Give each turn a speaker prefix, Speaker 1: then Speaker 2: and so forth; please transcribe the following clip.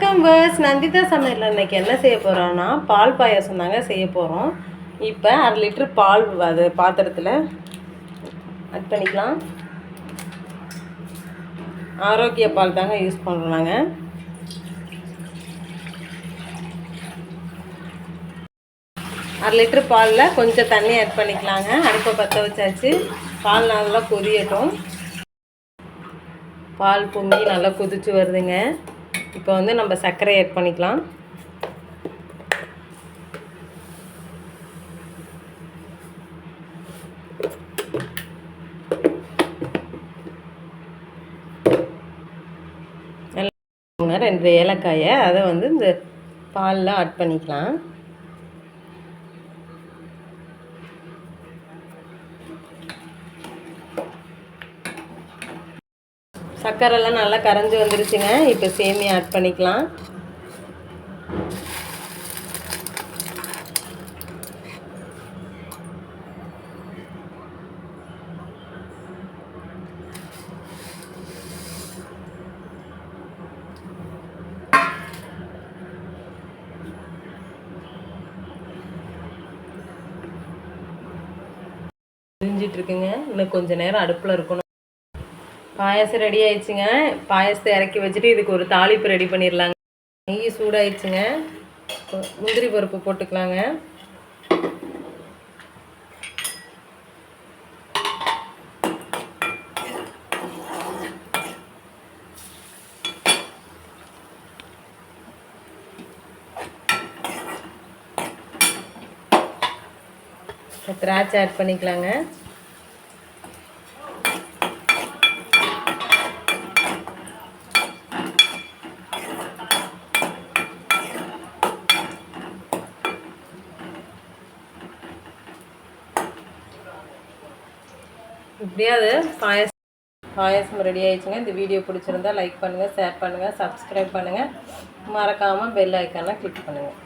Speaker 1: வணக்கம் பஸ் நந்திதா சமையல் இன்றைக்கி என்ன செய்ய போகிறோன்னா பால் பாயாசம் தாங்க செய்ய போகிறோம். இப்போ 1/2 லிட்டர் பால் அது பாத்திரத்தில் ஆட் பண்ணிக்கலாம். ஆரோக்கிய பால் தாங்க யூஸ் பண்ணுறோம் நாங்கள். அரை லிட்டர் பாலில் கொஞ்சம் தண்ணி ஆட் பண்ணிக்கலாங்க. அடுப்பை பற்ற வச்சாச்சு. பால் நல்லா கொதியட்டும். பால் பொங்கி நல்லா கொதிச்சு வருதுங்க. இப்போ வந்து நம்ம சர்க்கரை ஆட் பண்ணிக்கலாம். நல்லா 2 ஏலக்காயை அதை வந்து இந்த பாலில் ஆட் பண்ணிக்கலாம். சர்க்கரைலாம் நல்லா கரைஞ்சி வந்துருச்சுங்க. இப்போ சேமியா ஆட் பண்ணிக்கலாம். இருக்குங்க. இன்னும் கொஞ்சம் நேரம் அடுப்பில் இருக்கணும். பாயாசம் ரெடி ஆயிடுச்சுங்க. பாயாசத்தை இறக்கி வச்சுட்டு இதுக்கு ஒரு தாளிப்பு ரெடி பண்ணிடலாங்க. நெய் சூடாயிடுச்சுங்க. முந்திரி பருப்பு போட்டுக்கலாங்க. திராட்சை ஆட் பண்ணிக்கலாங்க. இப்படியே அது பாயாசம் ரெடி ஆயிடுச்சுங்க. இந்த வீடியோ பிடிச்சிருந்தா லைக் பண்ணுங்கள், ஷேர் பண்ணுங்கள், சப்ஸ்கிரைப் பண்ணுங்கள். மறக்காமல் பெல் ஐக்கானை கிளிக் பண்ணுங்கள்.